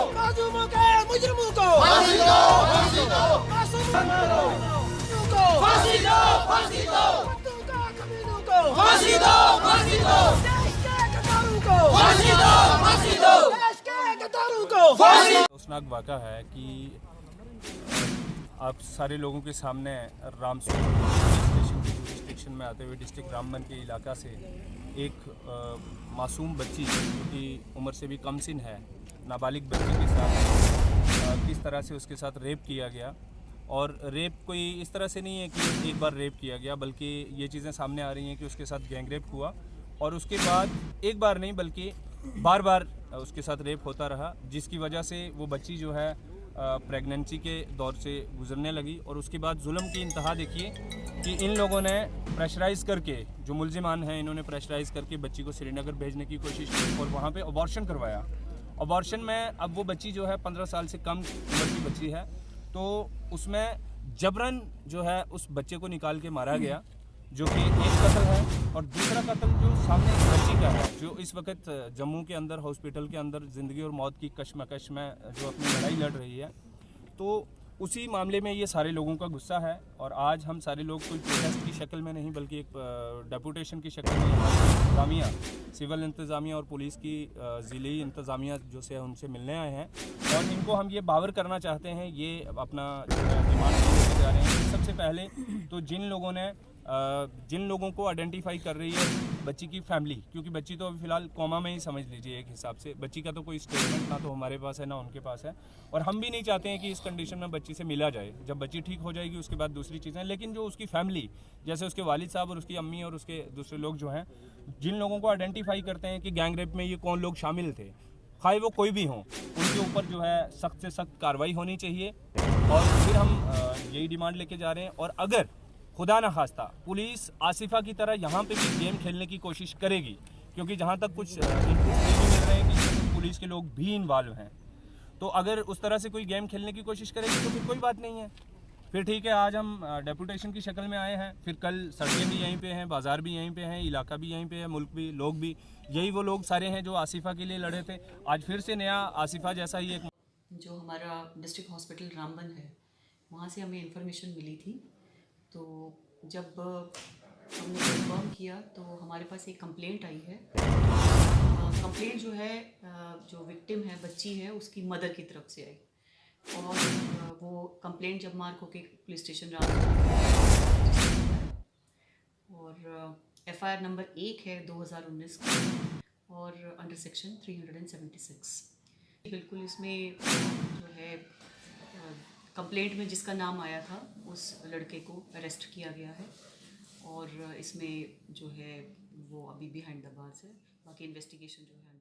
मासूमों के मुजरिमों को फांसी दो, फांसी दो, कमीनों को फांसी दो, फांसी दो, देश के गद्दारों को फांसी दो, फांसी दो, देश के गद्दारों को फांसी। अफसोसनाक वाक़ा है कि आप सारे लोगों के सामने रामसूर स्टेशन के जुरिस्डिक्शन में आते हुए डिस्ट्रिक्ट रामबन के इलाका से एक मासूम बच्ची जो कि उम्र से भी कम सिन है, नाबालिग बच्ची के साथ किस तरह से उसके साथ रेप किया गया। और रेप कोई इस तरह से नहीं है कि एक बार रेप किया गया, बल्कि ये चीज़ें सामने आ रही हैं कि उसके साथ गैंग रेप हुआ और उसके बाद एक बार नहीं बल्कि बार बार उसके साथ रेप होता रहा, जिसकी वजह से वो बच्ची जो है प्रेगनेंसी के दौर से गुजरने लगी। और उसके बाद जुल्म की इंतहा देखिए कि इन लोगों ने प्रेशराइज़ करके, जो मुलजिमान हैं इन्होंने प्रेशराइज़ करके बच्ची को श्रीनगर भेजने की कोशिश की और वहाँ पे अबॉर्शन करवाया। अबॉर्शन में अब वो बच्ची जो है 15 साल से कम उम्र की बच्ची है, तो उसमें जबरन जो है उस बच्चे को निकाल के मारा गया, जो कि एक कत्ल है। और दूसरा कत्ल जो सामने इस बच्ची का है, जो इस वक्त जम्मू के अंदर हॉस्पिटल के अंदर ज़िंदगी और मौत की कशमकश में जो अपनी लड़ाई लड़ रही है, तो उसी मामले में ये सारे लोगों का गुस्सा है। और आज हम सारे लोग कोई प्रोटेस्ट की शक्ल में नहीं बल्कि एक डेपुटेशन की शक्ल में इंतज़ामिया, सिविल इंतज़ामिया और पुलिस की ज़िली इंतज़ामिया जो से उनसे मिलने आए हैं और इनको हम ये बावर करना चाहते हैं, ये अपना डिमांड लेके जा रहे हैं। सबसे पहले तो जिन लोगों को आइडेंटिफाई कर रही है बच्ची की फैमिली, क्योंकि बच्ची तो अभी फ़िलहाल कोमा में ही समझ लीजिए, एक हिसाब से बच्ची का तो कोई स्टेटमेंट ना तो हमारे पास है ना उनके पास है, और हम भी नहीं चाहते हैं कि इस कंडीशन में बच्ची से मिला जाए। जब बच्ची ठीक हो जाएगी उसके बाद दूसरी चीज़ें, लेकिन जो उसकी फैमिली, जैसे उसके वालिद साहब और उसकी अम्मी और उसके दूसरे लोग जो हैं, जिन लोगों को आइडेंटिफाई करते हैं कि गैंग रेप में ये कौन लोग शामिल थे, खाए वो कोई भी हों, उनके ऊपर जो है सख्त से सख्त कार्रवाई होनी चाहिए। और फिर हम यही डिमांड लेके जा रहे हैं। और अगर खुदा न खास्ता पुलिस आसिफा की तरह यहाँ पे भी गेम खेलने की कोशिश करेगी, क्योंकि जहाँ तक कुछ इनपुट्स भी मिल रहे हैं कि इसमें पुलिस के लोग भी इन्वॉल्व हैं, तो अगर उस तरह से कोई गेम खेलने की कोशिश करेगी तो फिर कोई बात नहीं है, फिर ठीक है। आज हम डेपुटेशन की शक्ल में आए हैं, फिर कल सड़कें भी यहीं पे हैं, बाज़ार भी यहीं पे हैं, इलाका भी यहीं पे है, मुल्क भी, लोग भी यही वो लोग सारे हैं जो आसिफा के लिए लड़े थे। आज फिर से नया आसिफा जैसा ही एक जो हमारा डिस्ट्रिक्ट हॉस्पिटल रामबन है, वहाँ से हमें इन्फॉर्मेशन मिली थी। तो जब हमने कंफर्म किया तो हमारे पास एक कंप्लेंट आई है। कंप्लेंट जो है, जो विक्टिम है, बच्ची है, उसकी मदर की तरफ से आई। और वो कंप्लेंट जब मार्क होके पुलिस स्टेशन रामबन और FIR नंबर 1 है 2019 का और अंडर सेक्शन 376। बिल्कुल इसमें जो है कंप्लेंट में जिसका नाम आया था उस लड़के को अरेस्ट किया गया है और इसमें जो है वो अभी बिहाइंड द बार्स है। बाकी इन्वेस्टिगेशन जो है